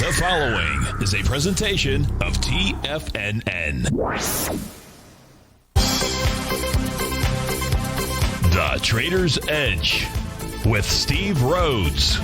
The following is a presentation of TFNN. The Trader's Edge with Steve Rhodes.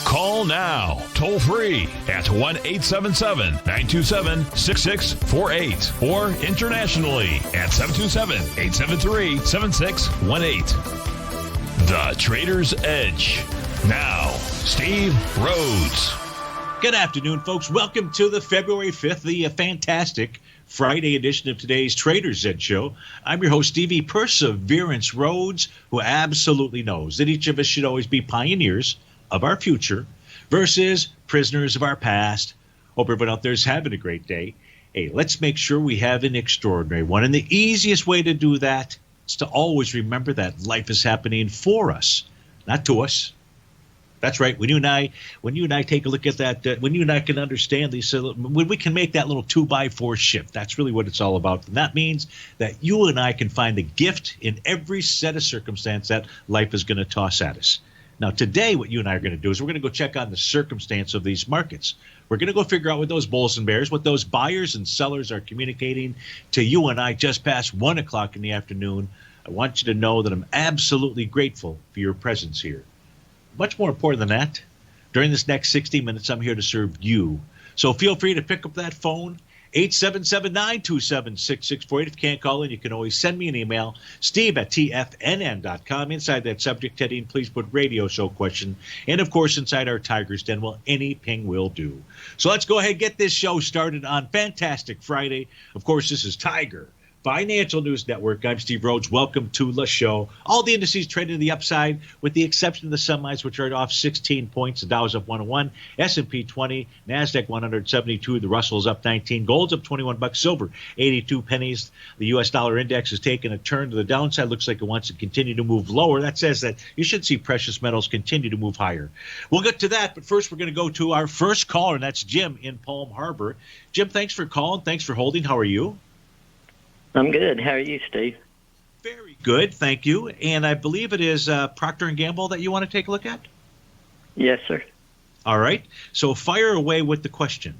Call now, toll free at 1-877-927-6648 or internationally at 727-873-7618. The Trader's Edge. Now, Steve Rhodes. Good afternoon, folks. Welcome to the February 5th, the fantastic Friday edition of today's Trader's Edge show. I'm your host, Stevie Perseverance Rhodes, who absolutely knows that each of us should always be pioneers of our future versus prisoners of our past. Hope everyone out there is having a great day. Hey, let's make sure we have an extraordinary one. And the easiest way to do that is to always remember that life is happening for us, not to us. That's right. When you and I take a look at that, when you and I can understand these, when we can make that little 2x4 shift, that's really what it's all about. And that means that you and I can find the gift in every set of circumstance that life is going to toss at us. Now, today, what you and I are going to do is we're going to go check on the circumstance of these markets. We're going to go figure out what those bulls and bears, what those buyers and sellers are communicating to you and I just past 1 o'clock in the afternoon. I want you to know that I'm absolutely grateful for your presence here. Much more important than that, during this next 60 minutes, I'm here to serve you. So feel free to pick up that phone, 877-927-6648. If you can't call in, you can always send me an email, steve@tfnn.com. Inside that subject heading, please put radio show question. And, of course, inside our Tiger's Den, well, any ping will do. So let's go ahead and get this show started on Fantastic Friday. Of course, this is Tiger Financial News Network. I'm Steve Rhodes. Welcome to the show. All the indices traded to the upside, with the exception of the semis, which are off 16 points. The Dow's up 101, S&P 20, NASDAQ 172, the Russell's up 19, gold's up 21 bucks, silver 82 pennies. The U.S. dollar index has taken a turn to the downside. Looks like it wants to continue to move lower. That says that you should see precious metals continue to move higher. We'll get to that, but first we're going to go to our first caller, and that's Jim in Palm Harbor. Jim, thanks for calling. Thanks for holding. How are you? I'm good. How are you, Steve? Very good, thank you. And I believe it is Procter & Gamble that you want to take a look at? Yes, sir. All right. So fire away with the question.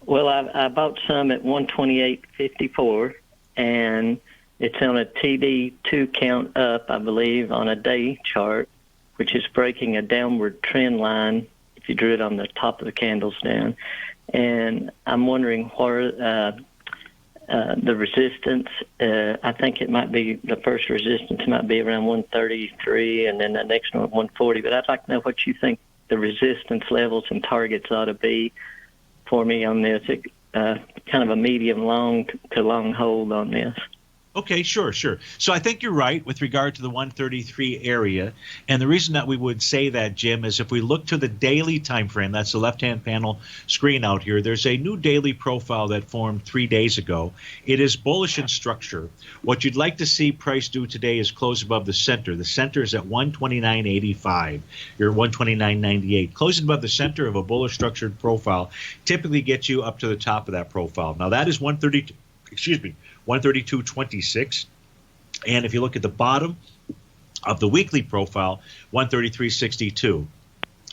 Well, I bought some at 128.54, and it's on a TD2 count up, I believe, on a day chart, which is breaking a downward trend line if you drew it on the top of the candles down. And I'm wondering where the resistance, I think it might be, the first resistance might be around 133, and then the next one 140. But I'd like to know what you think the resistance levels and targets ought to be for me on this, kind of a medium long to long hold on this. Okay, sure. So I think you're right with regard to the 133 area. And the reason that we would say that, Jim, is if we look to the daily time frame, that's the left-hand panel screen out here, there's a new daily profile that formed 3 days ago. It is bullish in structure. What you'd like to see price do today is close above the center. The center is at 129.85. You're 129.98. Closing above the center of a bullish structured profile typically gets you up to the top of that profile. Now, that is 132.26, and if you look at the bottom of the weekly profile, 133.62.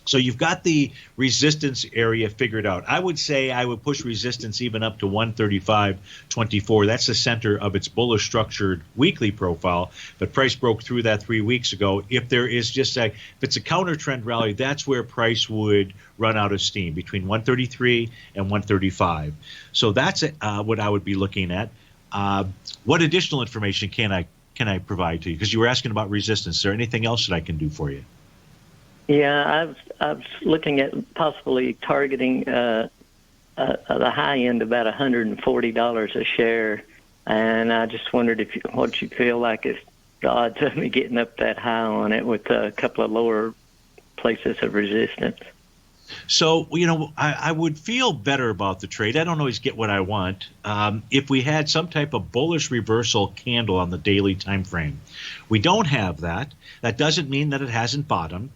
So you've got the resistance area figured out. I would say I would push resistance even up to 135.24. That's the center of its bullish structured weekly profile, but price broke through that 3 weeks ago. If there is if it's a counter trend rally, that's where price would run out of steam, between 133 and 135. So that's what I would be looking at. What additional information can I provide to you? Because you were asking about resistance. Is there anything else that I can do for you? Yeah, I was looking at possibly targeting the high end about $140 a share, and I just wondered what you feel like is the odds of me getting up that high on it with a couple of lower places of resistance. So, I would feel better about the trade. I don't always get what I want. If we had some type of bullish reversal candle on the daily time frame. We don't have that. That doesn't mean that it hasn't bottomed.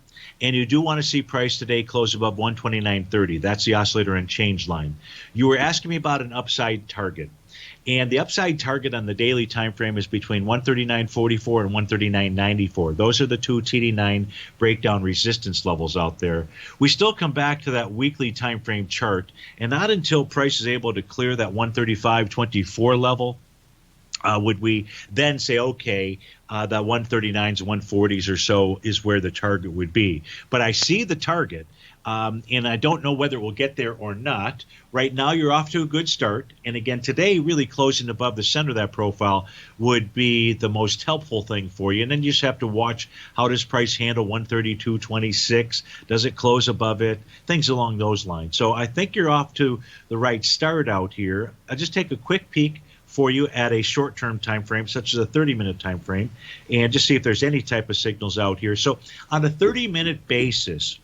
And you do want to see price today close above 129.30. That's the oscillator and change line. You were asking me about an upside target. And the upside target on the daily time frame is between 139.44 and 139.94. Those are the two TD9 breakdown resistance levels out there. We still come back to that weekly time frame chart, and not until price is able to clear that 135.24 level would we then say, okay, that 139s, 140s or so is where the target would be. But I see the target, and I don't know whether it will get there or not. Right now, you're off to a good start. And again, today, really closing above the center of that profile would be the most helpful thing for you. And then you just have to watch, how does price handle 132.26? Does it close above it? Things along those lines. So I think you're off to the right start out here. I'll just take a quick peek for you at a short-term time frame, such as a 30-minute time frame, and just see if there's any type of signals out here. So on a 30-minute basis,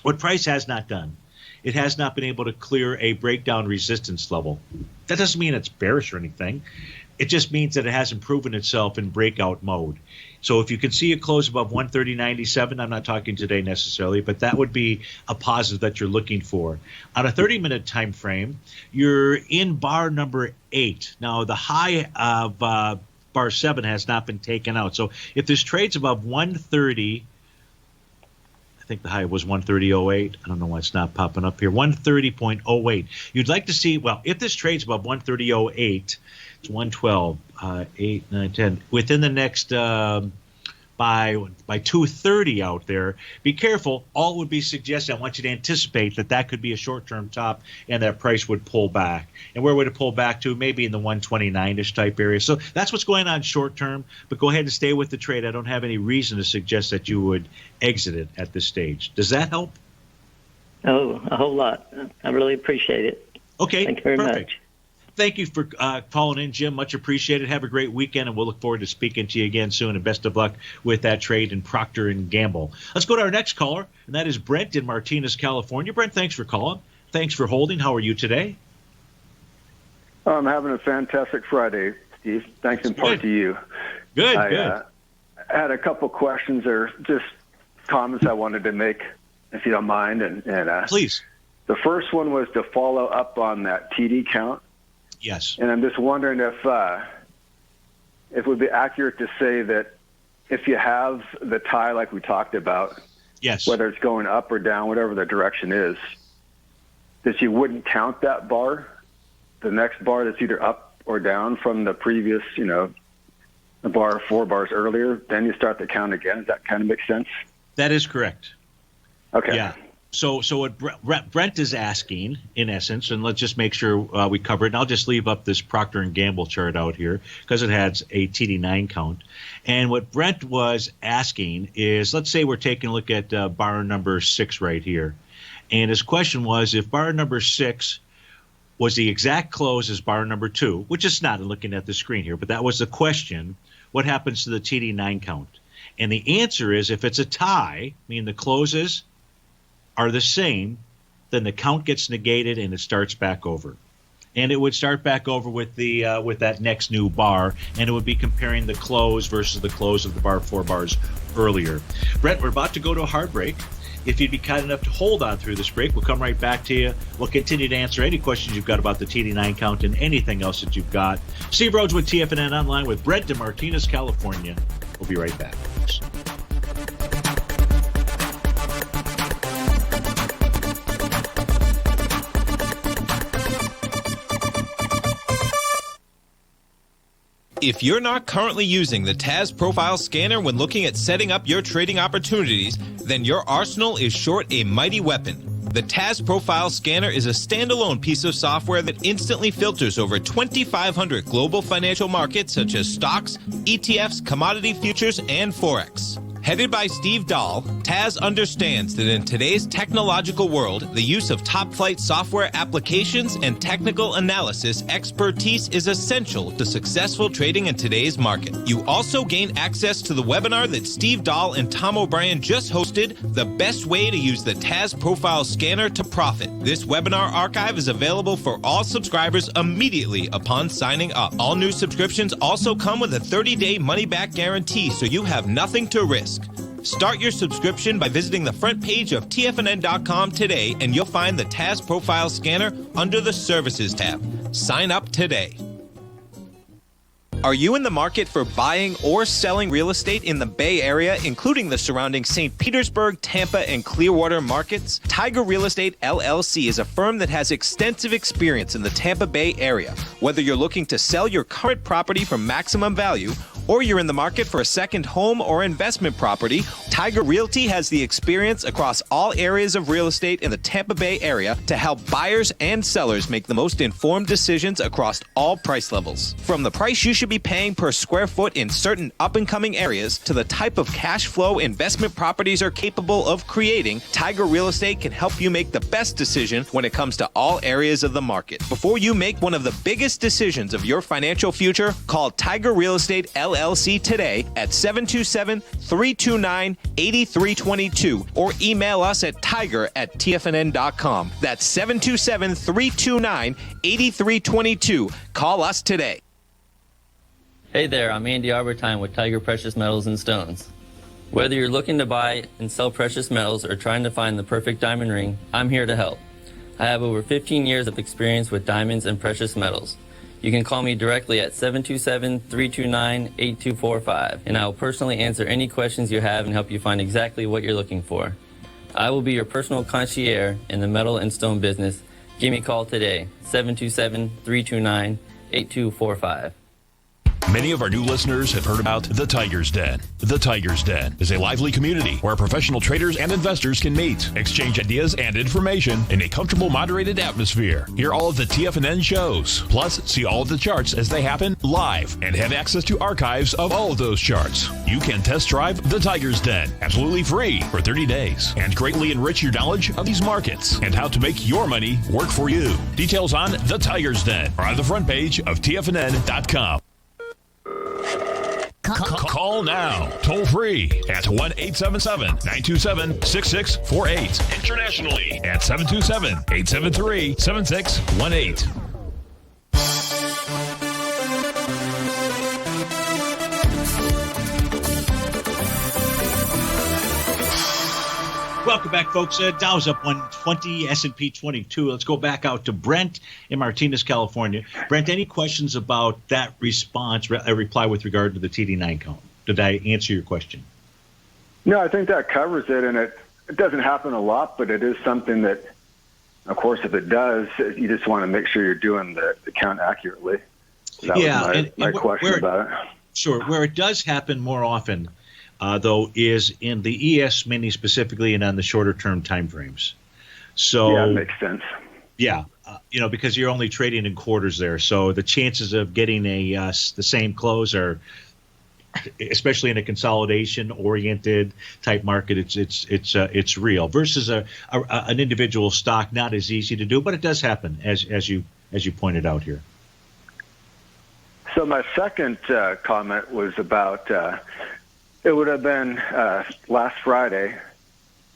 what price has not done, it has not been able to clear a breakdown resistance level. That doesn't mean it's bearish or anything. It just means that it hasn't proven itself in breakout mode. So if you can see it close above 130.97, I'm not talking today necessarily, but that would be a positive that you're looking for. On a 30-minute time frame, you're in bar number 8. Now, the high of bar 7 has not been taken out. So if this trades above 130, I think the high was 130.08. I don't know why it's not popping up here. 130.08. You'd like to see, well, if this trades above 130.08, it's 112, 8, 9, 10. Within the next, by 2:30 out there, be careful. All would be suggested. I want you to anticipate that could be a short-term top and that price would pull back. And where would it pull back to? Maybe in the 129-ish type area. So that's what's going on short-term. But go ahead and stay with the trade. I don't have any reason to suggest that you would exit it at this stage. Does that help? Oh, a whole lot. I really appreciate it. Okay, thank you very much. Thank you for calling in, Jim. Much appreciated. Have a great weekend, and we'll look forward to speaking to you again soon. And best of luck with that trade in Procter & Gamble. Let's go to our next caller, and that is Brent in Martinez, California. Brent, thanks for calling. Thanks for holding. How are you today? I'm having a fantastic Friday, Steve. Thanks in part to you. Good. I had a couple questions or just comments I wanted to make, if you don't mind. And please. The first one was to follow up on that TD count. Yes. And I'm just wondering if it would be accurate to say that if you have the tie like we talked about, yes, whether it's going up or down, whatever the direction is, that you wouldn't count that bar, the next bar that's either up or down from the previous, the bar 4 bars earlier, then you start the count again. Does that kind of make sense? That is correct. Okay. Yeah. So what Brent is asking, in essence, and let's just make sure we cover it, and I'll just leave up this Procter & Gamble chart out here because it has a TD9 count. And what Brent was asking is, let's say we're taking a look at bar number 6 right here. And his question was, if bar number 6 was the exact close as bar number 2, which is not looking at the screen here, but that was the question, what happens to the TD9 count? And the answer is, if it's a tie, meaning the closes are the same, then the count gets negated and it starts back over. And it would start back over with the with that next new bar, and it would be comparing the close versus the close of the bar 4 bars earlier. Brent, we're about to go to a hard break. If you'd be kind enough to hold on through this break, we'll come right back to you. We'll continue to answer any questions you've got about the TD9 count and anything else that you've got. Steve Rhodes with TFNN Online with Brent in Martinez, California. We'll be right back. If you're not currently using the TAS Profile Scanner when looking at setting up your trading opportunities, then your arsenal is short a mighty weapon. The TAS Profile Scanner is a standalone piece of software that instantly filters over 2,500 global financial markets such as stocks, ETFs, commodity futures, and Forex. Headed by Steve Dahl, TAS understands that in today's technological world, the use of top-flight software applications and technical analysis expertise is essential to successful trading in today's market. You also gain access to the webinar that Steve Dahl and Tom O'Brien just hosted, The Best Way to Use the TAS Profile Scanner to Profit. This webinar archive is available for all subscribers immediately upon signing up. All new subscriptions also come with a 30-day money-back guarantee, so you have nothing to risk. Start your subscription by visiting the front page of TFNN.com today, and you'll find the TAS Profile Scanner under the Services tab. Sign up today. Are you in the market for buying or selling real estate in the Bay Area, including the surrounding St. Petersburg, Tampa, and Clearwater markets? Tiger Real Estate LLC is a firm that has extensive experience in the Tampa Bay area. Whether you're looking to sell your current property for maximum value, or you're in the market for a second home or investment property, Tiger Realty has the experience across all areas of real estate in the Tampa Bay area to help buyers and sellers make the most informed decisions across all price levels. From the price you should be paying per square foot in certain up-and-coming areas to the type of cash flow investment properties are capable of creating, Tiger Real Estate can help you make the best decision when it comes to all areas of the market. Before you make one of the biggest decisions of your financial future, call Tiger Real Estate LLC today at 727-329-8322 or email us at tiger@tfnn.com. That's 727-329-8322. Call us today. Hey there, I'm Andy Arbertine with Tiger Precious Metals and Stones. Whether you're looking to buy and sell precious metals or trying to find the perfect diamond ring, I'm here to help. I have over 15 years of experience with diamonds and precious metals. You can call me directly at 727-329-8245, and I will personally answer any questions you have and help you find exactly what you're looking for. I will be your personal concierge in the metal and stone business. Give me a call today, 727-329-8245. Many of our new listeners have heard about The Tiger's Den. The Tiger's Den is a lively community where professional traders and investors can meet, exchange ideas and information in a comfortable, moderated atmosphere. Hear all of the TFNN shows, plus see all of the charts as they happen live and have access to archives of all of those charts. You can test drive The Tiger's Den absolutely free for 30 days and greatly enrich your knowledge of these markets and how to make your money work for you. Details on The Tiger's Den are on the front page of TFNN.com. Call now, toll free at 1-877-927-6648. Internationally at 727-873-7618. Welcome back, folks. Dow's up 120, S&P 22. Let's go back out to Brent in Martinez, California. Brent, any questions about that response, a reply with regard to the TD9 count? Did I answer your question? No, I think that covers it, and it doesn't happen a lot, but it is something that, of course, if it does, you just want to make sure you're doing the count accurately. That was my question about it. Sure. Where it does happen more often, though, is in the ES mini specifically and on the shorter term time frames. So yeah, it makes sense. Yeah, because you're only trading in quarters there, so the chances of getting the same close are, especially in a consolidation oriented type market, it's real. Versus an individual stock, not as easy to do, but it does happen as you pointed out here. So my second comment was about. It would have been last Friday.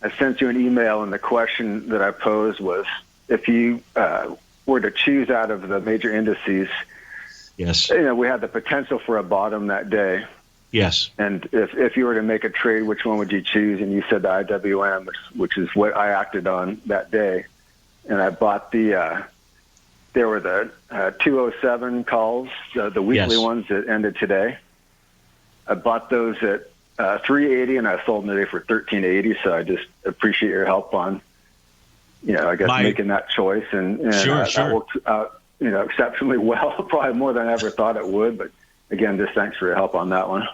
I sent you an email, and the question that I posed was, if you were to choose out of the major indices, yes, we had the potential for a bottom that day. Yes. And if you were to make a trade, which one would you choose? And you said the IWM, which is what I acted on that day. And I bought there were the 207 calls, the weekly ones that ended today. I bought those at 380, and I sold them today for 1380. So I just appreciate your help on, making that choice, and that worked out, exceptionally well, probably more than I ever thought it would. But again, just thanks for your help on that one.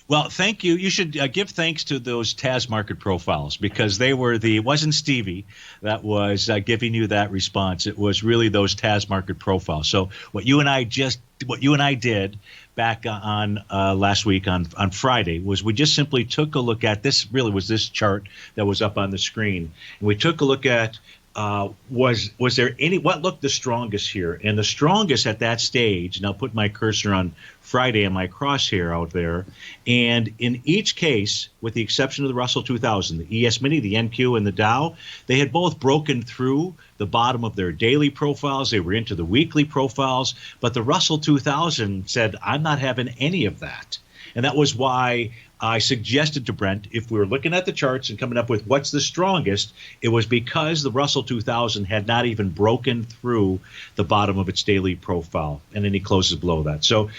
Well, thank you. You should give thanks to those TAS market profiles, because they were it wasn't Stevie that was giving you that response. It was really those TAS market profiles. So what you and I did back on last week on Friday was we just simply took a look at this. Really was this chart that was up on the screen, and we took a look at was there what looked the strongest here, and the strongest at that stage. And I'll put my cursor on Friday and my crosshair out there. And in each case, with the exception of the Russell 2000, the ES Mini, the NQ, and the Dow, they had both broken through the bottom of their daily profiles. They were into the weekly profiles. But the Russell 2000 said, I'm not having any of that. And that was why I suggested to Brent, if we were looking at the charts and coming up with what's the strongest, it was because the Russell 2000 had not even broken through the bottom of its daily profile, and then he closes below that. So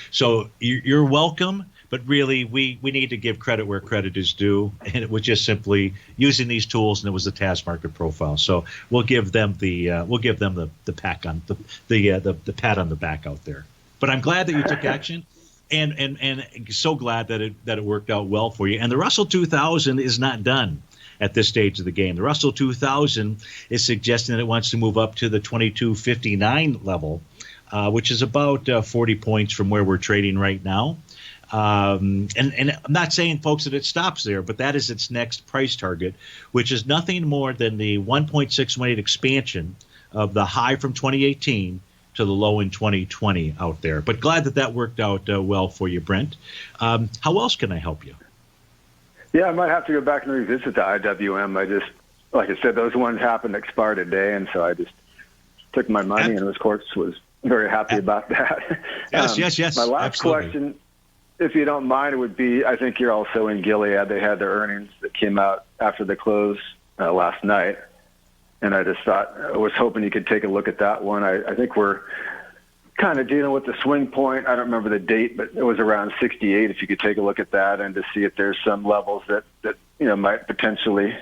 you're welcome, but really we need to give credit where credit is due, and it was just simply using these tools, and it was the TAS market profile. So we'll give them the pat on the pat on the back out there. But I'm glad that you took action. And so glad that it worked out well for you. And the Russell 2000 is not done at this stage of the game. The Russell 2000 is suggesting that it wants to move up to the 2259 level, which is about 40 points from where we're trading right now. And I'm not saying, folks, that it stops there, but that is its next price target, which is nothing more than the 1.618 expansion of the high from 2018 to the low in 2020 out there. But glad that worked out well for you, Brent. How else can I help you? Yeah, I might have to go back and revisit the IWM. I just, like I said, those ones happened to expire today, and so I just took my money and, of course, was very happy about that. Yes. My last absolutely. question, if you don't mind, it would be, I think you're also in Gilead. They had their earnings that came out after the close last night. And I just thought, I was hoping you could take a look at that one. I think we're kind of dealing with the swing point. I don't remember the date, but it was around 68. If you could take a look at that and to see if there's some levels that might potentially,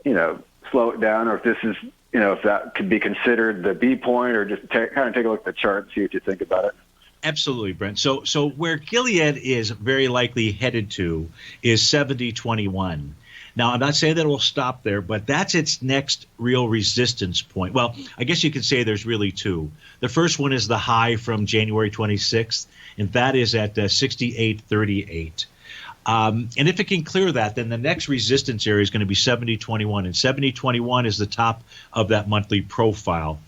slow it down, or if this is, if that could be considered the B point, or just kind of take a look at the chart and see what you think about it. Absolutely, Brent. So where Gilead is very likely headed to is 70.21. Now, I'm not saying that it will stop there, but that's its next real resistance point. Well, I guess you could say there's really two. The first one is the high from January 26th, and that is at 68.38. And if it can clear that, then the next resistance area is going to be 70.21, and 70.21 is the top of that monthly profile.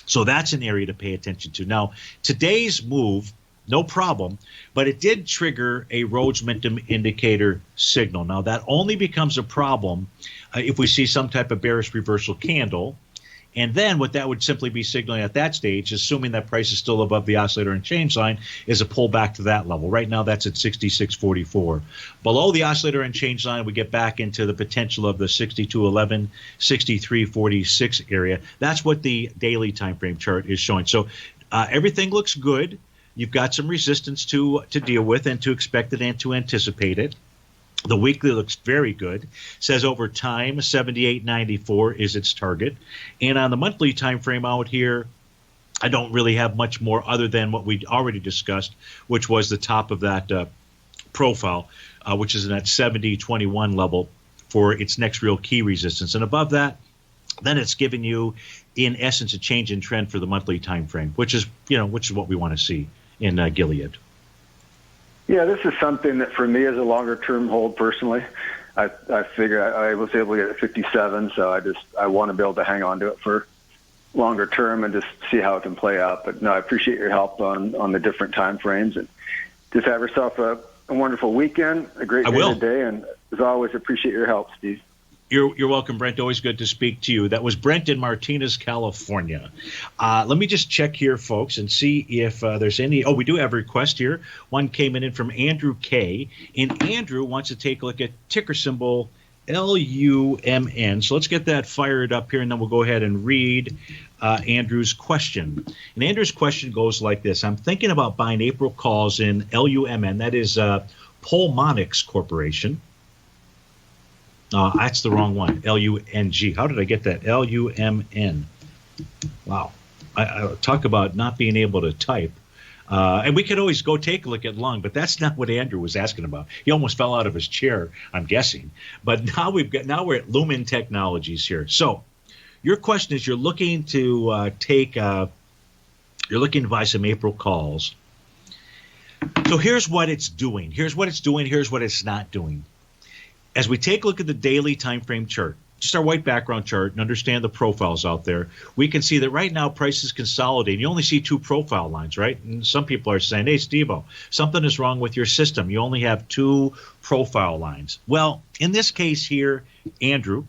So that's an area to pay attention to. Now, today's move, no problem, but it did trigger a Rhodes momentum indicator signal. Now, that only becomes a problem if we see some type of bearish reversal candle. And then what that would simply be signaling at that stage, assuming that price is still above the oscillator and change line, is a pullback to that level. Right now, that's at 66.44. Below the oscillator and change line, we get back into the potential of the 62.11, 63.46 area. That's what the daily time frame chart is showing. So everything looks good. You've got some resistance to deal with and to expect it and to anticipate it. The weekly looks very good. Says over time, 78.94 is its target. And on the monthly time frame out here, I don't really have much more other than what we already discussed, which was the top of that profile, which is in that 70.21 level for its next real key resistance. And above that, then it's giving you, in essence, a change in trend for the monthly time frame, which is what we want to see in Gilead. Yeah, this is something that for me is a longer-term hold personally. I figure I was able to get it at 57, so I want to be able to hang on to it for longer term and just see how it can play out. But no, I appreciate your help on the different time frames, and just have yourself a wonderful weekend, a great day today, and as always, appreciate your help, Steve. You're welcome, Brent. Always good to speak to you. That was Brent in Martinez, California. Let me just check here, folks, and see if there's any. Oh, we do have a request here. One came in from Andrew K. And Andrew wants to take a look at ticker symbol LUMN. So let's get that fired up here, and then we'll go ahead and read Andrew's question. And Andrew's question goes like this. I'm thinking about buying April calls in LUMN. That is Pulmonx Corporation. That's the wrong one. LUNG. How did I get that? LUMN. Wow. I talk about not being able to type. And we could always go take a look at lung, but that's not what Andrew was asking about. He almost fell out of his chair, I'm guessing. But now we're at Lumen Technologies here. So your question is, you're looking to buy some April calls. So here's what it's doing. Here's what it's not doing. As we take a look at the daily time frame chart, just our white background chart, and understand the profiles out there, we can see that right now price is consolidating. You only see two profile lines, right? And some people are saying, hey, Steve-O, something is wrong with your system. You only have two profile lines. Well, in this case here, Andrew,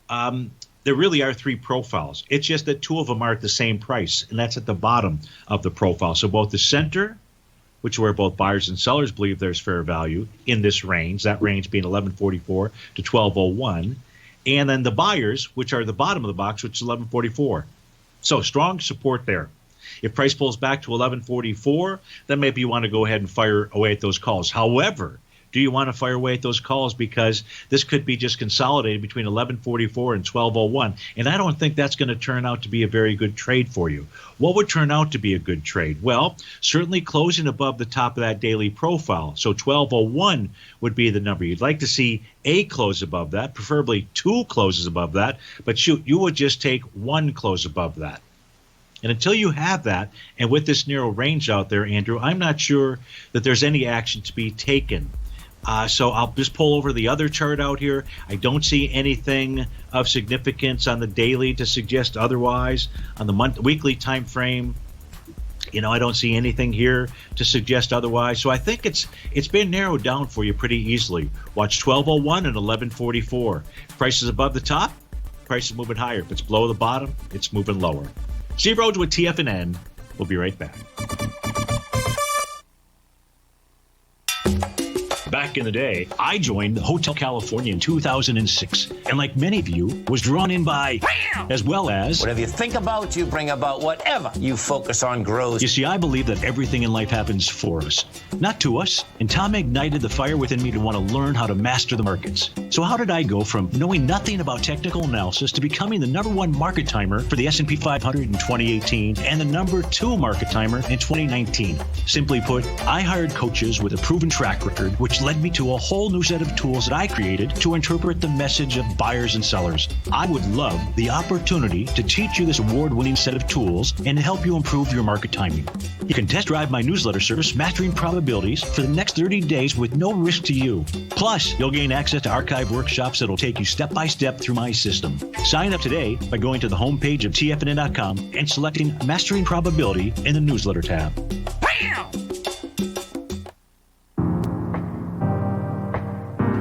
there really are three profiles. It's just that two of them are at the same price, and that's at the bottom of the profile. So both the center, which is where both buyers and sellers believe there's fair value in this range, that range being 1144 to 1201. And then the buyers, which are the bottom of the box, which is 1144. So strong support there. If price pulls back to 1144, then maybe you want to go ahead and fire away at those calls. However, do you want to fire away at those calls because this could be just consolidated between 1144 and 1201? And I don't think that's going to turn out to be a very good trade for you. What would turn out to be a good trade? Well, certainly closing above the top of that daily profile. So 1201 would be the number. You'd like to see a close above that, preferably 2 closes above that. But shoot, you would just take 1 close above that. And until you have that, and with this narrow range out there, Andrew, I'm not sure that there's any action to be taken. So I'll just pull over the other chart out here. I don't see anything of significance on the daily to suggest otherwise. On the weekly time frame, I don't see anything here to suggest otherwise. So I think it's been narrowed down for you pretty easily. Watch 1201 and 1144. Price is above the top, price is moving higher. If it's below the bottom, it's moving lower. Steve Rhodes with TFNN. We'll be right back. Back in the day, I joined Hotel California in 2006, and like many of you, was drawn in by, as well as, whatever you think about, you bring about. Whatever you focus on grows. You see, I believe that everything in life happens for us, not to us. And Tom ignited the fire within me to want to learn how to master the markets. So how did I go from knowing nothing about technical analysis to becoming the #1 market timer for the S&P 500 in 2018 and the #2 market timer in 2019? Simply put, I hired coaches with a proven track record, which led me to a whole new set of tools that I created to interpret the message of buyers and sellers. I would love the opportunity to teach you this award-winning set of tools and to help you improve your market timing. You can test drive my newsletter service, Mastering Probabilities, for the next 30 days with no risk to you. Plus, you'll gain access to archive workshops that'll take you step by step through my system. Sign up today by going to the homepage of TFNN.com and selecting Mastering Probability in the newsletter tab. Bam!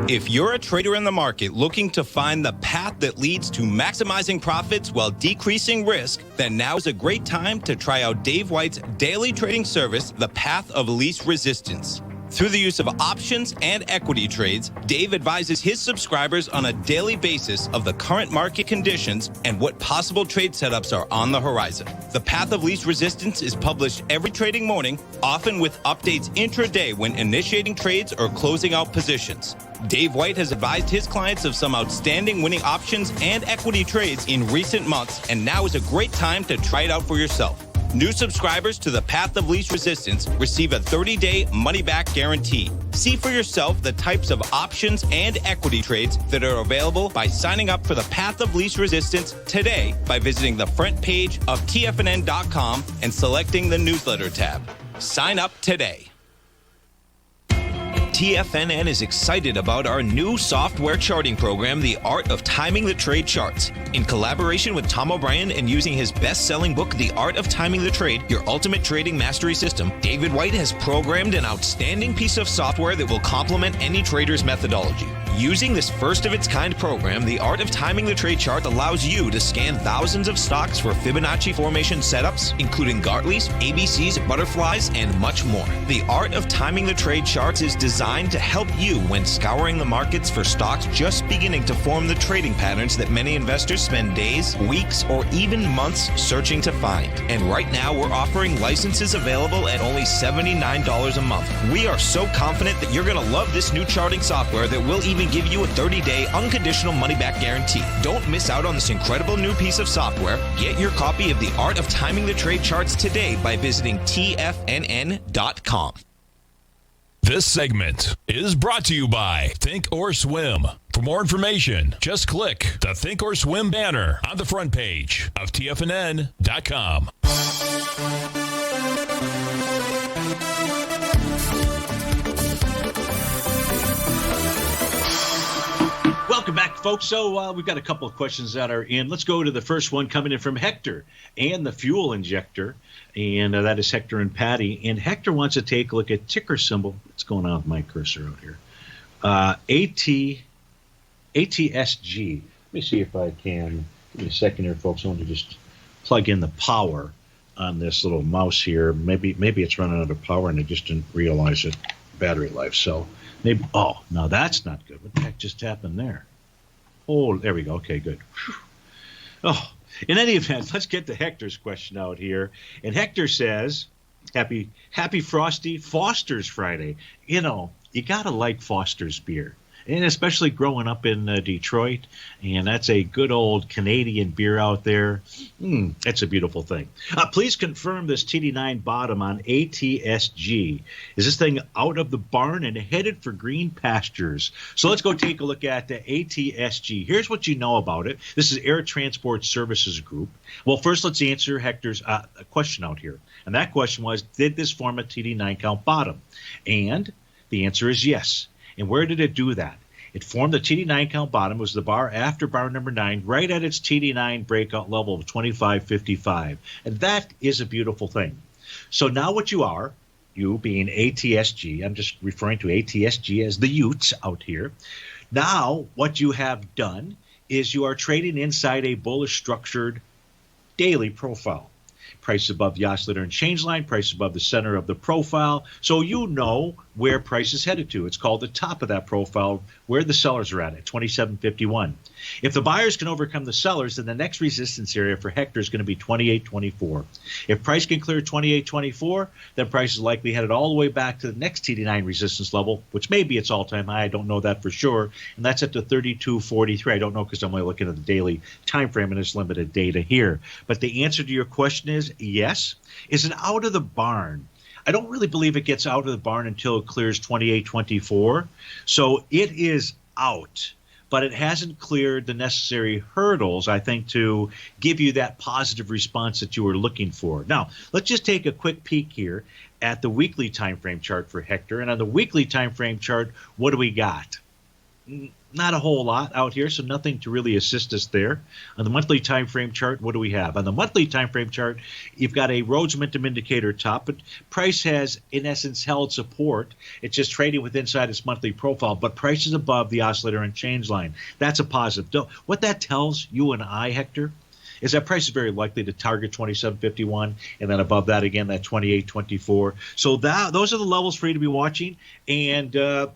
If you're a trader in the market looking to find the path that leads to maximizing profits while decreasing risk, then now is a great time to try out Dave White's daily trading service, The Path of Least Resistance. Through the use of options and equity trades, Dave advises his subscribers on a daily basis of the current market conditions and what possible trade setups are on the horizon. The Path of Least Resistance is published every trading morning, often with updates intraday when initiating trades or closing out positions. Dave White has advised his clients of some outstanding winning options and equity trades in recent months, and now is a great time to try it out for yourself. New subscribers to the Path of Least Resistance receive a 30-day money-back guarantee. See for yourself the types of options and equity trades that are available by signing up for the Path of Least Resistance today by visiting the front page of TFNN.com and selecting the newsletter tab. Sign up today. TFNN is excited about our new software charting program, The Art of Timing the Trade Charts. In collaboration with Tom O'Brien and using his best-selling book, The Art of Timing the Trade, Your Ultimate Trading Mastery System, David White has programmed an outstanding piece of software that will complement any trader's methodology. Using this first-of-its-kind program, The Art of Timing the Trade Chart allows you to scan thousands of stocks for Fibonacci formation setups, including Gartley's, ABC's, butterflies, and much more. The Art of Timing the Trade Charts is designed to help you when scouring the markets for stocks just beginning to form the trading patterns that many investors spend days, weeks, or even months searching to find. And right now, we're offering licenses available at only $79 a month. We are so confident that you're going to love this new charting software that will even give you a 30-day unconditional money-back guarantee. Don't miss out on this incredible new piece of software. Get your copy of The Art of Timing the Trade Charts today by visiting TFNN.com. This segment is brought to you by Think or Swim. For more information, just click the Think or Swim banner on the front page of TFNN.com. Welcome back, folks. So we've got a couple of questions that are in. Let's go to the first one coming in from Hector and the fuel injector. And that is Hector and Patty. And Hector wants to take a look at ticker symbol. What's going on with my cursor out here? ATSG. Let me see if I can. Give me a second here, folks. I want to just plug in the power on this little mouse here. Maybe it's running out of power and I just didn't realize it. Battery life. So maybe. Oh, no, that's not good. What the heck just happened there? Oh, there we go. Okay, good. Whew. Oh, in any event, let's get to Hector's question out here. And Hector says, "Happy Frosty Foster's Friday." You know, you gotta like Foster's beer. And especially growing up in Detroit, and that's a good old Canadian beer out there. It's a beautiful thing. Please confirm this TD9 bottom on ATSG. Is this thing out of the barn and headed for green pastures? So let's go take a look at the ATSG. Here's what you know about it. This is Air Transport Services Group. Well, first let's answer Hector's question out here. And that question was, did this form a TD9 count bottom? And the answer is yes. And where did it do that? It formed the TD9 count bottom. It was the bar after bar number 9, right at its TD9 breakout level of 25.55. And that is a beautiful thing. So now what you are, you being ATSG, I'm just referring to ATSG as the Utes out here. Now what you have done is you are trading inside a bullish structured daily profile. Price above the oscillator and change line, price above the center of the profile. So you know where price is headed to. It's called the top of that profile, where the sellers are at 27.51. If the buyers can overcome the sellers, then the next resistance area for Hector is going to be 28.24. If price can clear 28.24, then price is likely headed all the way back to the next TD9 resistance level, which may be its all-time high. I don't know that for sure. And that's at the 32.43. I don't know because I'm only looking at the daily time frame and it's limited data here. But the answer to your question is yes. Is it out of the barn? I don't really believe it gets out of the barn until it clears 28.24. So it is out, but it hasn't cleared the necessary hurdles, I think, to give you that positive response that you were looking for. Now, let's just take a quick peek here at the weekly time frame chart for Hector. And on the weekly time frame chart, what do we got? Not a whole lot out here, so nothing to really assist us there. On the monthly time frame chart, what do we have? On the monthly time frame chart, you've got a Rhodes momentum indicator top, but price has, in essence, held support. It's just trading with inside its monthly profile, but price is above the oscillator and change line. That's a positive. What that tells you and I, Hector, is that price is very likely to target 27.51, and then above that again, that 28.24. So those are the levels for you to be watching. And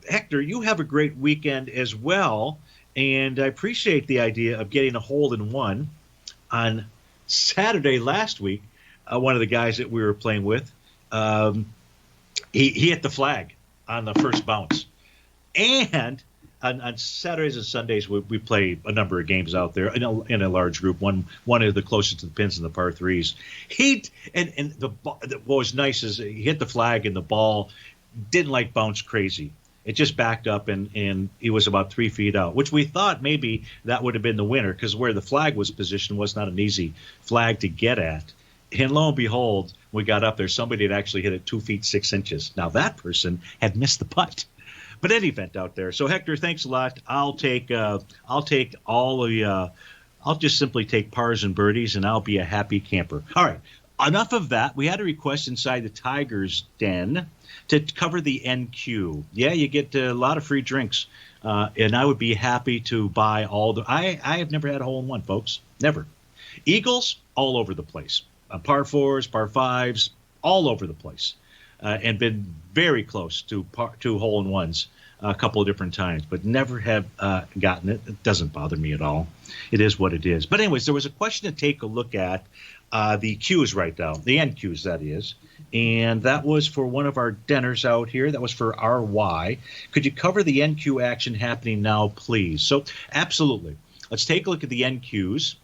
Hector, you have a great weekend as well. And I appreciate the idea of getting a hole in one on Saturday last week. One of the guys that we were playing with, he hit the flag on the first bounce. And on Saturdays and Sundays, we play a number of games out there in a large group. One of the closest to the pins in the par threes. What was nice is he hit the flag and the ball didn't bounce crazy. It just backed up and he was about 3 feet out, which we thought maybe that would have been the winner because where the flag was positioned was not an easy flag to get at. And lo and behold, we got up there, somebody had actually hit it 2 feet 6 inches. Now that person had missed the putt. But any event out there. So Hector, thanks a lot. I'll take all the I'll just simply take pars and birdies, and I'll be a happy camper. All right. Enough of that. We had a request inside the Tigers Den to cover the NQ. Yeah, you get a lot of free drinks, and I would be happy to buy all the. I have never had a hole in one, folks. Never. Eagles all over the place. Par fours, par fives, all over the place. And been very close to hole-in-ones a couple of different times, but never have gotten it. It doesn't bother me at all. It is what it is. But anyways, there was a question to take a look at the Qs right now, the NQs, that is. And that was for one of our Denners out here. That was for RY. Could you cover the NQ action happening now, please? So absolutely. Let's take a look at the NQs.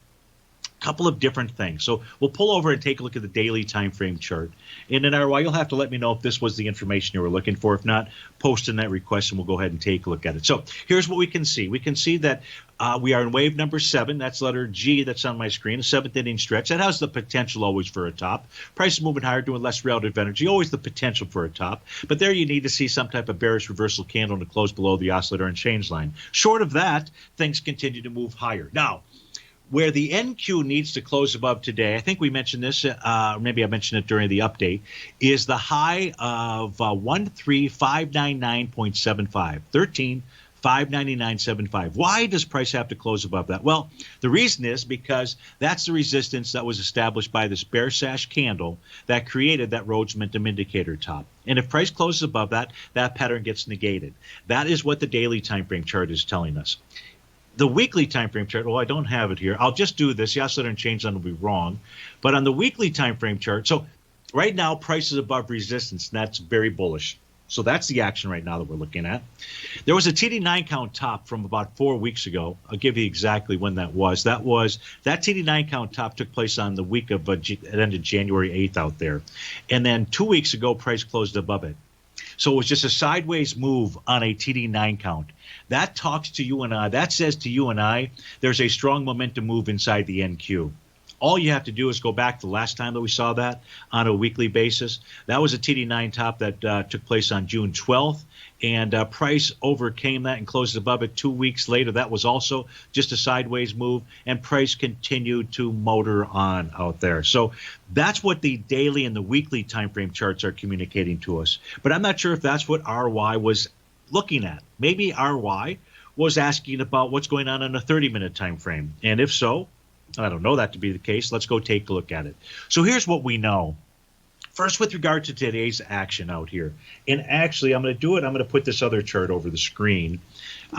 Couple of different things. So we'll pull over and take a look at the daily time frame chart. And in RY, you'll have to let me know if this was the information you were looking for. If not, post in that request and we'll go ahead and take a look at it. So here's what we can see. We can see that we are in wave number 7. That's letter G that's on my screen, a 7th inning stretch. That has the potential always for a top. Price is moving higher, doing less relative energy, always the potential for a top. But there you need to see some type of bearish reversal candle to close below the oscillator and change line. Short of that, things continue to move higher. Now, where the NQ needs to close above today, I think we mentioned this, maybe I mentioned it during the update, is the high of 13599.75, 599.75. Why does price have to close above that? Well, the reason is because that's the resistance that was established by this bear sash candle that created that Rhodes momentum indicator top. And if price closes above that, that pattern gets negated. That is what the daily time frame chart is telling us. The weekly time frame chart, well, I don't have it here. I'll just do this. Yes, I change that will be wrong. But on the weekly time frame chart, so right now price is above resistance, and that's very bullish. So that's the action right now that we're looking at. There was a TD9 count top from about 4 weeks ago. I'll give you exactly when that was. That TD9 count top took place on the week of it ended January 8th out there. And then 2 weeks ago, price closed above it. So it was just a sideways move on a TD9 count. That talks to you and I. That says to you and I, there's a strong momentum move inside the NQ. All you have to do is go back to the last time that we saw that on a weekly basis. That was a TD9 top that took place on June 12th, and price overcame that and closed above it 2 weeks later. That was also just a sideways move, and price continued to motor on out there. So that's what the daily and the weekly time frame charts are communicating to us. But I'm not sure if that's what RY was looking at. Maybe RY was asking about what's going on a 30-minute time frame, and if so, I don't know that to be the case. Let's go take a look at it. So here's what we know. First, with regard to today's action out here, and actually I'm going to do it. I'm going to put this other chart over the screen.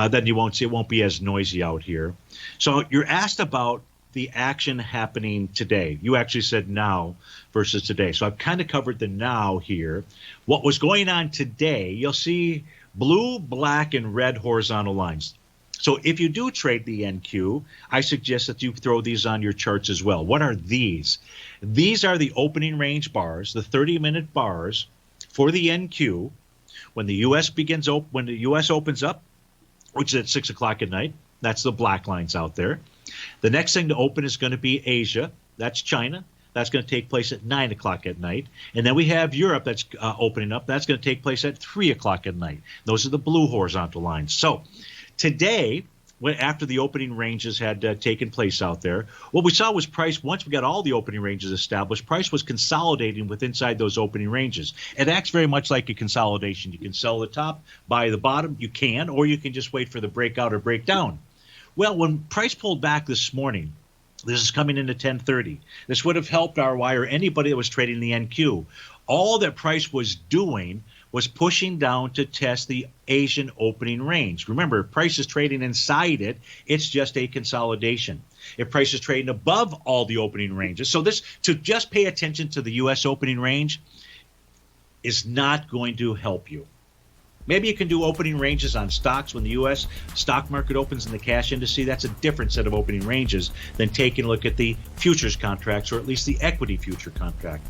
Then you won't see, it won't be as noisy out here. So you're asked about the action happening today. You actually said now versus today. So I've kind of covered the now here. What was going on today, you'll see blue, black, and red horizontal lines. So if you do trade the NQ, I suggest that you throw these on your charts as well. What are these? These are the opening range bars, the 30-minute bars for the NQ. When the U.S. when the U.S. opens up, which is at 6 o'clock at night, that's the black lines out there. The next thing to open is going to be Asia. That's China. That's going to take place at 9 o'clock at night. And then we have Europe that's opening up. That's going to take place at 3 o'clock at night. Those are the blue horizontal lines. So today, after the opening ranges had taken place out there, what we saw was price, once we got all the opening ranges established, price was consolidating with inside those opening ranges. It acts very much like a consolidation. You can sell the top, buy the bottom, you can, or you can just wait for the breakout or breakdown. Well, when price pulled back this morning, this is coming into 10:30. This would have helped RY or anybody that was trading the NQ. All that price was doing was pushing down to test the Asian opening range. Remember, if price is trading inside it, it's just a consolidation. If price is trading above all the opening ranges, so this, to just pay attention to the U.S. opening range is not going to help you. Maybe you can do opening ranges on stocks when the U.S. stock market opens in the cash industry. That's a different set of opening ranges than taking a look at the futures contracts, or at least the equity future contract.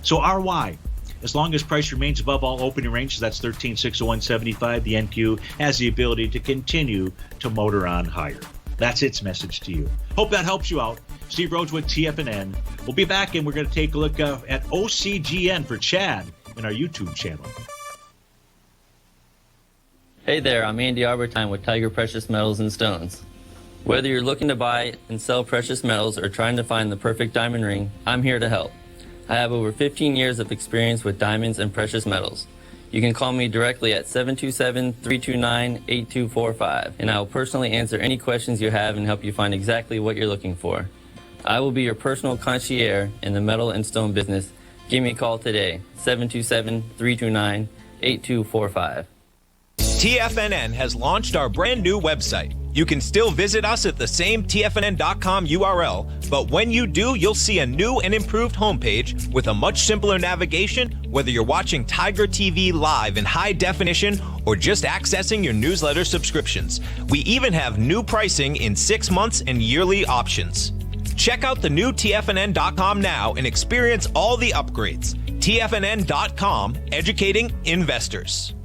So RY, as long as price remains above all opening ranges, that's 13,601.75, the NQ has the ability to continue to motor on higher. That's its message to you. Hope that helps you out. Steve Rhodes with TFNN. We'll be back, and we're going to take a look at OCGN for Chad in our YouTube channel. Hey there, I'm Andy Arbertine with Tiger Precious Metals and Stones. Whether you're looking to buy and sell precious metals or trying to find the perfect diamond ring, I'm here to help. I have over 15 years of experience with diamonds and precious metals. You can call me directly at 727-329-8245, and I will personally answer any questions you have and help you find exactly what you're looking for. I will be your personal concierge in the metal and stone business. Give me a call today, 727-329-8245. TFNN has launched our brand new website. You can still visit us at the same TFNN.com URL, but when you do, you'll see a new and improved homepage with a much simpler navigation, whether you're watching Tiger TV live in high definition or just accessing your newsletter subscriptions. We even have new pricing in 6 months and yearly options. Check out the new TFNN.com now and experience all the upgrades. TFNN.com, educating investors.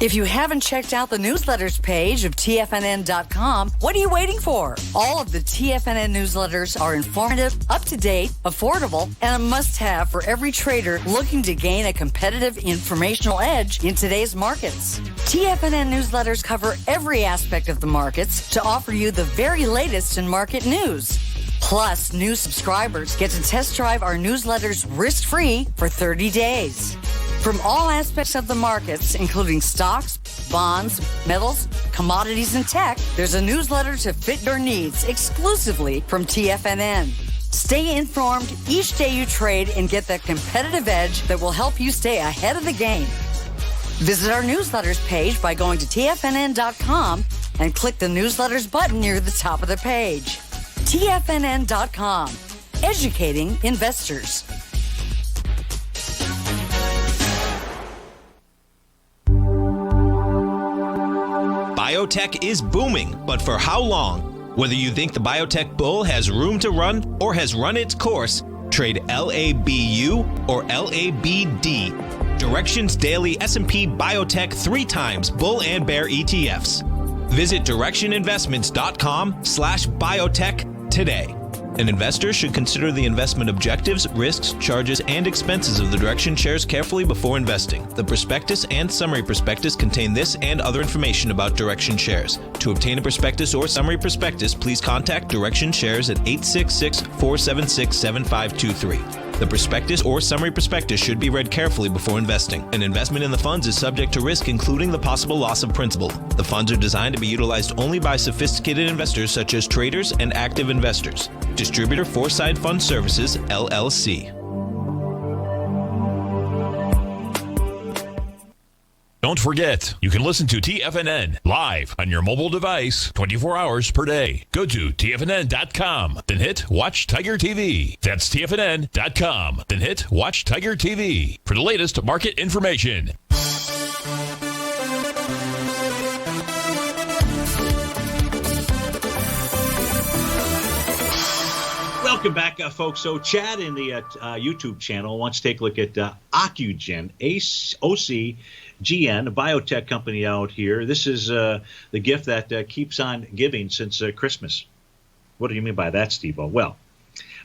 If you haven't checked out the newsletters page of TFNN.com, what are you waiting for? All of the TFNN newsletters are informative, up-to-date, affordable, and a must-have for every trader looking to gain a competitive informational edge in today's markets. TFNN newsletters cover every aspect of the markets to offer you the very latest in market news. Plus, new subscribers get to test drive our newsletters risk-free for 30 days. From all aspects of the markets, including stocks, bonds, metals, commodities, and tech, there's a newsletter to fit your needs exclusively from TFNN. Stay informed each day you trade and get that competitive edge that will help you stay ahead of the game. Visit our newsletters page by going to TFNN.com and click the newsletters button near the top of the page. TFNN.com, educating investors. Biotech is booming, but for how long? Whether you think the biotech bull has room to run or has run its course, trade LABU or LABD. Direction's daily S&P Biotech 3 times bull and bear ETFs. Visit directioninvestments.com/biotech today. An investor should consider the investment objectives, risks, charges, and expenses of the Direction shares carefully before investing. The prospectus and summary prospectus contain this and other information about Direction shares. To obtain a prospectus or summary prospectus, please contact Direction shares at 866-476-7523. The prospectus or summary prospectus should be read carefully before investing. An investment in the funds is subject to risk, including the possible loss of principal. The funds are designed to be utilized only by sophisticated investors such as traders and active investors. Distributor Foreside Fund Services, LLC. Don't forget, you can listen to TFNN live on your mobile device 24 hours per day. Go to TFNN.com, then hit Watch Tiger TV. That's TFNN.com, then hit Watch Tiger TV for the latest market information. Welcome back, folks. So Chad in the YouTube channel wants to take a look at Ocugen, OCGN, a biotech company out here. This is the gift that keeps on giving since Christmas. What do you mean by that, Steve-O? Well,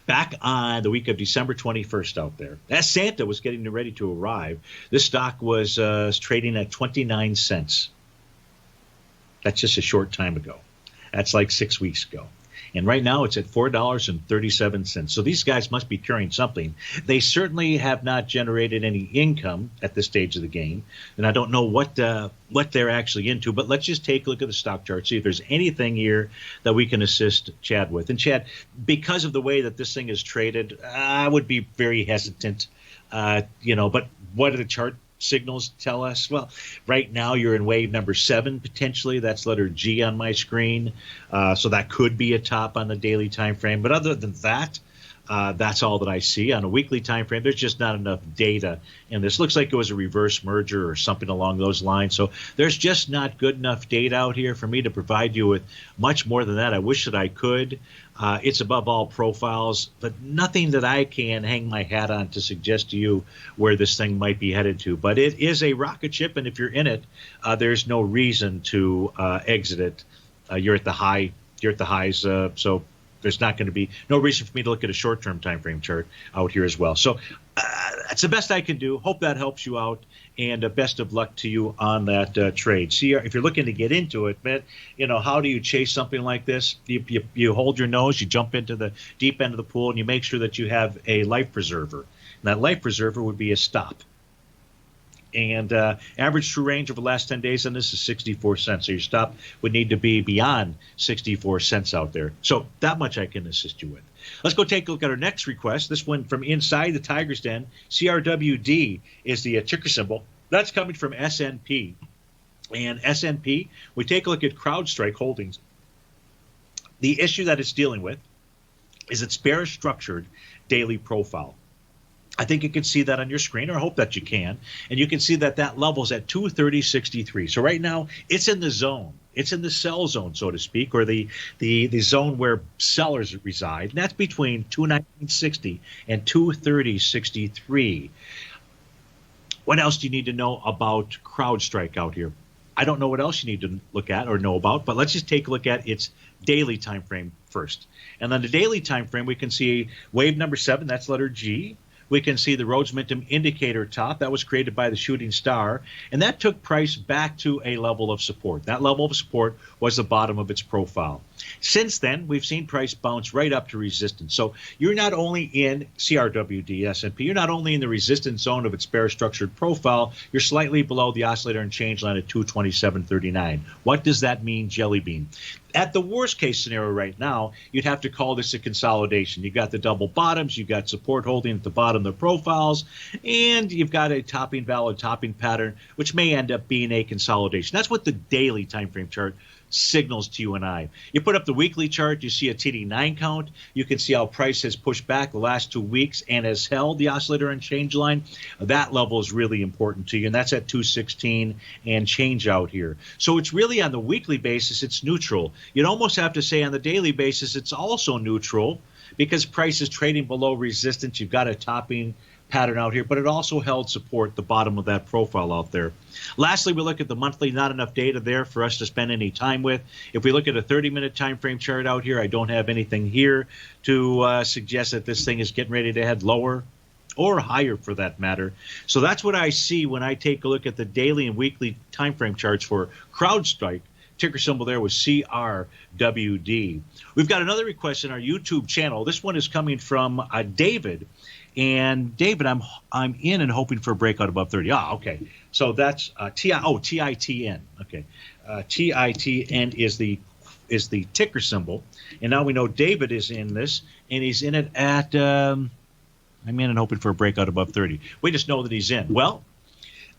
back on the week of December 21st out there, as Santa was getting ready to arrive, this stock was trading at 29 cents. That's just a short time ago. That's like 6 weeks ago. And right now it's at $4.37. So these guys must be carrying something. They certainly have not generated any income at this stage of the game. And I don't know what they're actually into. But let's just take a look at the stock chart, see if there's anything here that we can assist Chad with. And Chad, because of the way that this thing is traded, I would be very hesitant. But what do the chart signals tell us? Well, right now you're in wave number 7 potentially. That's letter G on my screen. So that could be a top on the daily time frame. But other than that, that's all that I see. On a weekly time frame, there's just not enough data in this. Looks like it was a reverse merger or something along those lines. So there's just not good enough data out here for me to provide you with much more than that. I wish that I could. It's above all profiles, but nothing that I can hang my hat on to suggest to you where this thing might be headed to. But it is a rocket ship, and if you're in it, there's no reason to exit it. You're at the high. You're at the highs, so there's not going to be no reason for me to look at a short-term time frame chart out here as well. So that's the best I can do. Hope that helps you out, and best of luck to you on that trade. See, if you're looking to get into it, man, how do you chase something like this? You hold your nose, you jump into the deep end of the pool, and you make sure that you have a life preserver. And that life preserver would be a stop. And average true range over the last 10 days on this is 64 cents. So your stop would need to be beyond 64 cents out there. So that much I can assist you with. Let's go take a look at our next request. This one from inside the Tiger's Den. CRWD is the ticker symbol. That's coming from SNP. And SNP, we take a look at CrowdStrike Holdings. The issue that it's dealing with is its bearish structured daily profile. I think you can see that on your screen, or I hope that you can. And you can see that level's at 230.63. So right now, it's in the zone. It's in the sell zone, so to speak, or the zone where sellers reside. And that's between 219.60 and 230.63. What else do you need to know about CrowdStrike out here? I don't know what else you need to look at or know about, but let's just take a look at its daily time frame first. And on the daily time frame, we can see wave number 7, that's letter G. We can see the Rhodes Momentum Indicator top. That was created by the shooting star, and that took price back to a level of support. That level of support was the bottom of its profile. Since then, we've seen price bounce right up to resistance. So you're not only in CRWD S&P, you're not only in the resistance zone of its bear structured profile, you're slightly below the oscillator and change line at 227.39. What does that mean, Jelly Bean? At the worst case scenario right now, you'd have to call this a consolidation. You've got the double bottoms, you've got support holding at the bottom of the profiles, and you've got a topping valid topping pattern, which may end up being a consolidation. That's what the daily time frame chart signals to you and I. You put up the weekly chart, you see a TD9 count. You can see how price has pushed back the last 2 weeks and has held the oscillator and change line. That level is really important to you, and that's at 216 and change out here. So it's really on the weekly basis, it's neutral. You'd almost have to say on the daily basis, it's also neutral because price is trading below resistance. You've got a topping pattern out here, but it also held support the bottom of that profile out there. Lastly, we look at the monthly. Not enough data there for us to spend any time with. If we look at a 30-minute time frame chart out here, I don't have anything here to suggest that this thing is getting ready to head lower or higher for that matter. So that's what I see when I take a look at the daily and weekly time frame charts for CrowdStrike. Ticker symbol there was CRWD. We've got another request in our YouTube channel. This one is coming from David. And David, I'm in and hoping for a breakout above 30. Okay. So that's TITN. Okay. TITN is the ticker symbol. And now we know David is in this, and he's in it at I'm in and hoping for a breakout above 30. We just know that he's in. Well,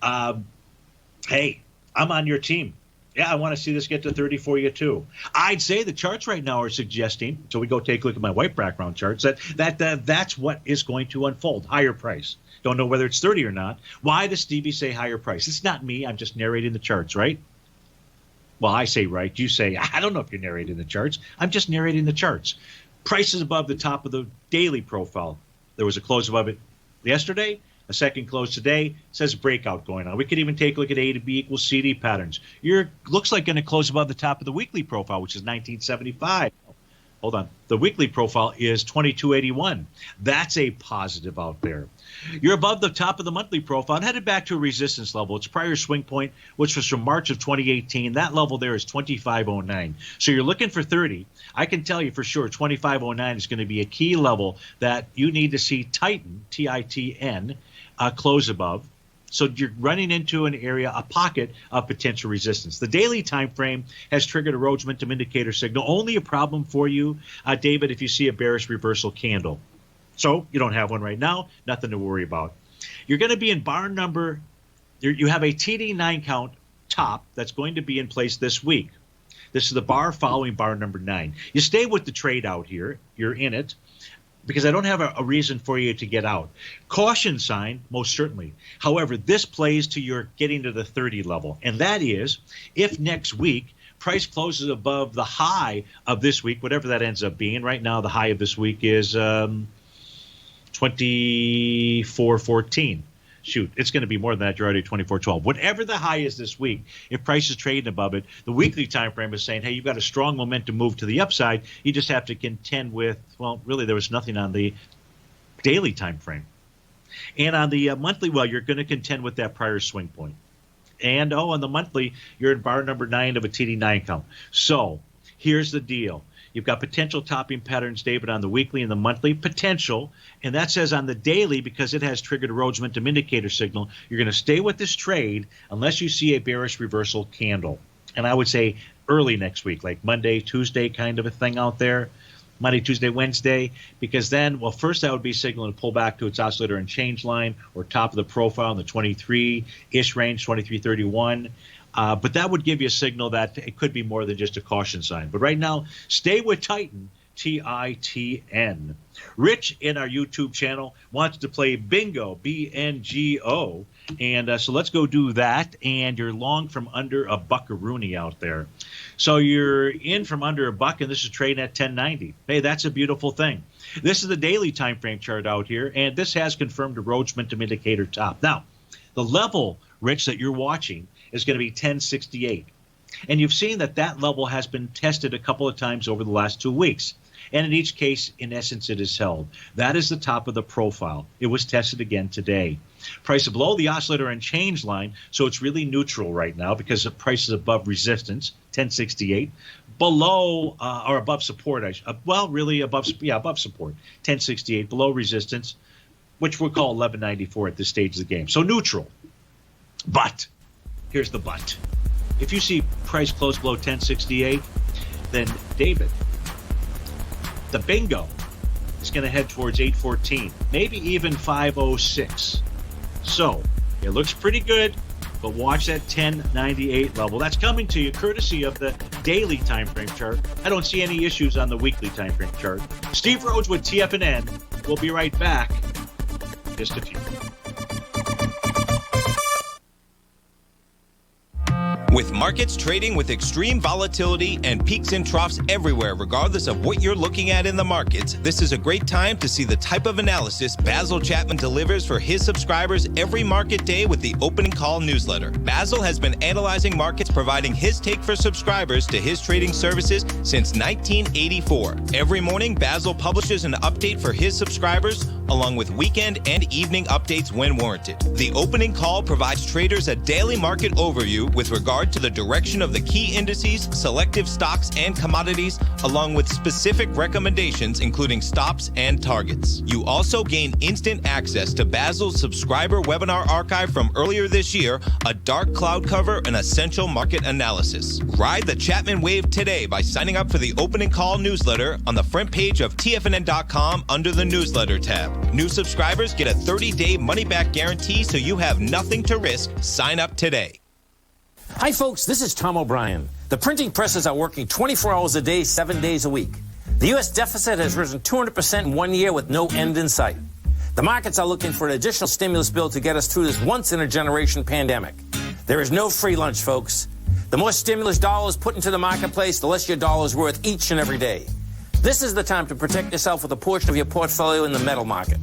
hey, I'm on your team. Yeah, I want to see this get to 30 for you, too. I'd say the charts right now are suggesting, so we go take a look at my white background charts, that's what is going to unfold, higher price. Don't know whether it's 30 or not. Why does Stevie say higher price? It's not me. I'm just narrating the charts, right? Well, I say right. You say, I don't know if you're narrating the charts. I'm just narrating the charts. Price is above the top of the daily profile. There was a close above it yesterday. A second close today says breakout going on. We could even take a look at A to B equals CD patterns. Looks like going to close above the top of the weekly profile, which is 1975. Hold on. The weekly profile is 2281. That's a positive out there. You're above the top of the monthly profile and headed back to a resistance level. Its prior swing point, which was from March of 2018, that level there is 2509. So you're looking for 30. I can tell you for sure 2509 is going to be a key level that you need to see tighten, TITN, close above. So you're running into an area, a pocket of potential resistance. The daily time frame has triggered a Rhodes momentum indicator signal. Only a problem for you, David, if you see a bearish reversal candle. So you don't have one right now, nothing to worry about. You're going to be in bar number, you have a TD9 count top that's going to be in place this week. This is the bar following bar number 9. You stay with the trade out here. You're in it. Because I don't have a reason for you to get out. Caution sign, most certainly. However, this plays to your getting to the 30 level. And that is, if next week price closes above the high of this week, whatever that ends up being. Right now, the high of this week is 24.14. Shoot, it's going to be more than that. You're already 24.12. Whatever the high is this week, if price is trading above it, the weekly time frame is saying, hey, you've got a strong momentum move to the upside. You just have to contend with, well, really there was nothing on the daily time frame. And on the monthly, well, you're going to contend with that prior swing point. And, on the monthly, you're in bar number 9 of a TD9 count. So here's the deal. You've got potential topping patterns, David, on the weekly and the monthly potential. And that says on the daily, because it has triggered a Rhodes momentum indicator signal, you're going to stay with this trade unless you see a bearish reversal candle. And I would say early next week, like Monday, Tuesday kind of a thing out there. Monday, Tuesday, Wednesday, because then, well, first that would be signaling to pull back to its oscillator and change line or top of the profile in the 23-ish range, 23.31. But that would give you a signal that it could be more than just a caution sign. But right now, stay with Titan, TITN. Rich in our YouTube channel wants to play bingo, BNGO. And so let's go do that. And you're long from under a buckaroonie out there. So you're in from under a buck, and this is trading at 1090. Hey, that's a beautiful thing. This is the daily time frame chart out here, and this has confirmed a Rhodes momentum indicator top. Now, the level, Rich, that you're watching is going to be 1068. And you've seen that that level has been tested a couple of times over the last 2 weeks. And in each case, in essence, it is held. That is the top of the profile. It was tested again today. Price below the oscillator and change line, so it's really neutral right now because the price is above resistance, 1068. below or above support. Really above support, 1068, below resistance, which we'll call 1194 at this stage of the game. So neutral. But here's the but. If you see price close below 1068, then David, the bingo is going to head towards 814, maybe even 506. So it looks pretty good, but watch that 1098 level. That's coming to you courtesy of the daily time frame chart. I don't see any issues on the weekly time frame chart. Steve Rhodes with TFNN. We'll be right back in just a few. With markets trading with extreme volatility and peaks and troughs everywhere, regardless of what you're looking at in the markets, this is a great time to see the type of analysis Basil Chapman delivers for his subscribers every market day with the Opening Call newsletter. Basil has been analyzing markets, providing his take for subscribers to his trading services since 1984. Every morning, Basil publishes an update for his subscribers, along with weekend and evening updates when warranted. The Opening Call provides traders a daily market overview with regard to the direction of the key indices, selective stocks, and commodities, along with specific recommendations, including stops and targets. You also gain instant access to Basil's subscriber webinar archive from earlier this year, a dark cloud cover, and essential market analysis. Ride the Chapman wave today by signing up for the Opening Call newsletter on the front page of TFNN.com under the newsletter tab. New subscribers get a 30-day money-back guarantee, so you have nothing to risk. Sign up today. Hi, folks. This is Tom O'Brien. The printing presses are working 24 hours a day, 7 days a week. The U.S. deficit has risen 200% in 1 year with no end in sight. The markets are looking for an additional stimulus bill to get us through this once-in-a-generation pandemic. There is no free lunch, folks. The more stimulus dollars put into the marketplace, the less your dollar is worth each and every day. This is the time to protect yourself with a portion of your portfolio in the metal market.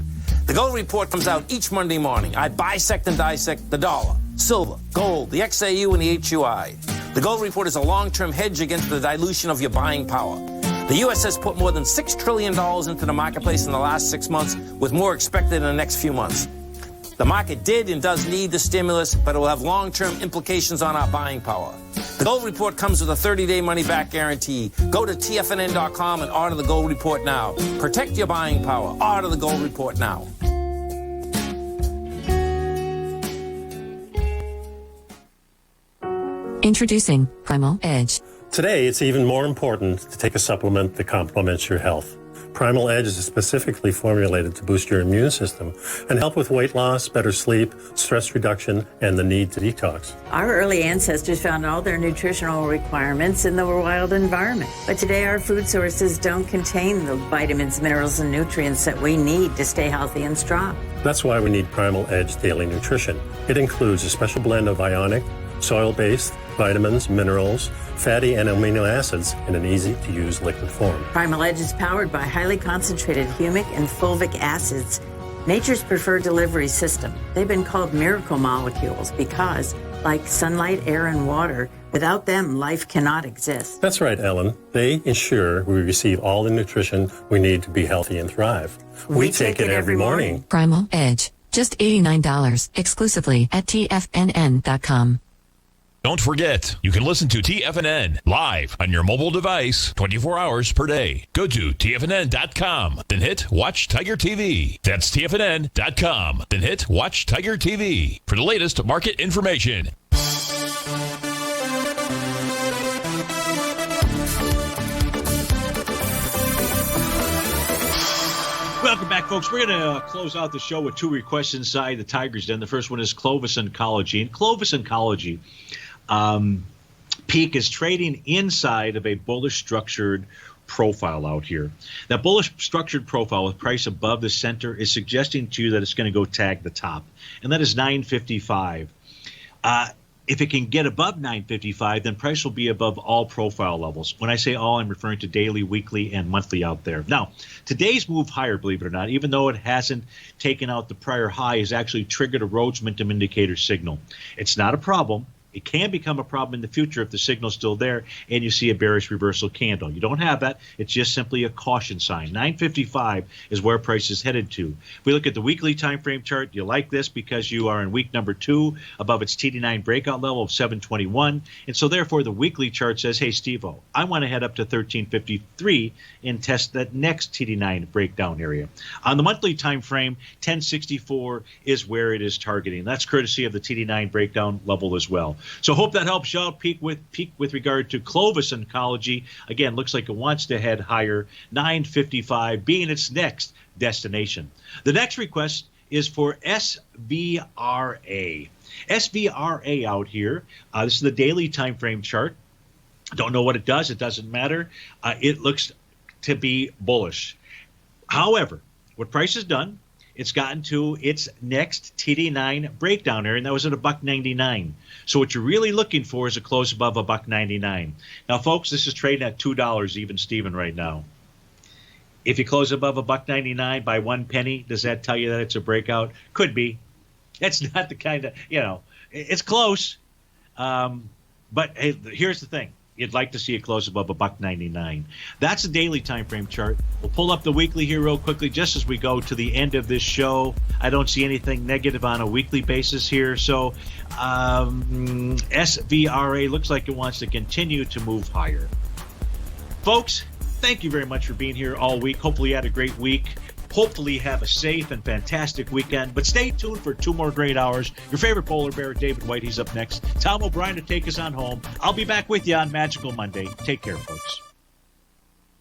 The Gold Report comes out each Monday morning. I bisect and dissect the dollar, silver, gold, the XAU, and the HUI. The Gold Report is a long-term hedge against the dilution of your buying power. The U.S. has put more than $6 trillion into the marketplace in the last 6 months, with more expected in the next few months. The market did and does need the stimulus, but it will have long-term implications on our buying power. The Gold Report comes with a 30-day money-back guarantee. Go to TFNN.com and order the Gold Report now. Protect your buying power. Order the Gold Report now. Introducing Primal Edge. Today, it's even more important to take a supplement that complements your health. Primal Edge is specifically formulated to boost your immune system and help with weight loss, better sleep, stress reduction, and the need to detox. Our early ancestors found all their nutritional requirements in the wild environment. But today, our food sources don't contain the vitamins, minerals, and nutrients that we need to stay healthy and strong. That's why we need Primal Edge Daily Nutrition. It includes a special blend of ionic, soil-based, vitamins, minerals, fatty and amino acids in an easy-to-use liquid form. Primal Edge is powered by highly concentrated humic and fulvic acids, nature's preferred delivery system. They've been called miracle molecules because, like sunlight, air, and water, without them, life cannot exist. That's right, Ellen. They ensure we receive all the nutrition we need to be healthy and thrive. We take it every morning. Primal Edge. Just $89 exclusively at TFNN.com. Don't forget, you can listen to TFNN live on your mobile device 24 hours per day. Go to TFNN.com, then hit Watch Tiger TV. That's TFNN.com, then hit Watch Tiger TV for the latest market information. Welcome back, folks. We're going to close out the show with two requests inside the Tiger's Den. The first one is Clovis Oncology. And Clovis Oncology, peak is trading inside of a bullish structured profile out here. That bullish structured profile with price above the center is suggesting to you that it's going to go tag the top, and that is 955. If it can get above 955, then price will be above all profile levels. When I say all, I'm referring to daily, weekly, and monthly out there. Now, today's move higher, believe it or not, even though it hasn't taken out the prior high, has actually triggered a Rhodes momentum indicator signal. It's not a problem. It can become a problem in the future if the signal's still there and you see a bearish reversal candle. You don't have that. It's just simply a caution sign. 955 is where price is headed to. If we look at the weekly time frame chart, you like this because you are in week number 2 above its TD9 breakout level of 721. And so therefore the weekly chart says, hey, Steve-O, I want to head up to 1353 and test that next TD9 breakdown area. On the monthly time frame, 1064 is where it is targeting. That's courtesy of the TD9 breakdown level as well. So hope that helps you out. Peak with regard to Clovis Oncology. Again, looks like it wants to head higher. 955 being its next destination. The next request is for SVRA. SVRA out here. This is the daily time frame chart. Don't know what it does. It doesn't matter. It looks to be bullish. However, what price has done, it's gotten to its next TD9 breakdown area, and that was at $1.99. So what you're really looking for is a close above $1.99. Now, folks, this is trading at $2 even Steven right now. If you close above $1.99 by 1 penny, does that tell you that it's a breakout? Could be. It's not the kind of, it's close. But hey, here's the thing. You'd like to see it close above $1.99. That's the daily time frame chart. We'll pull up the weekly here real quickly just as we go to the end of this show. I don't see anything negative on a weekly basis here. So SVRA looks like it wants to continue to move higher. Folks, thank you very much for being here all week. Hopefully you had a great week. Hopefully have a safe and fantastic weekend. But stay tuned for 2 more great hours. Your favorite polar bear, David White, he's up next. Tom O'Brien to take us on home. I'll be back with you on Magical Monday. Take care, folks.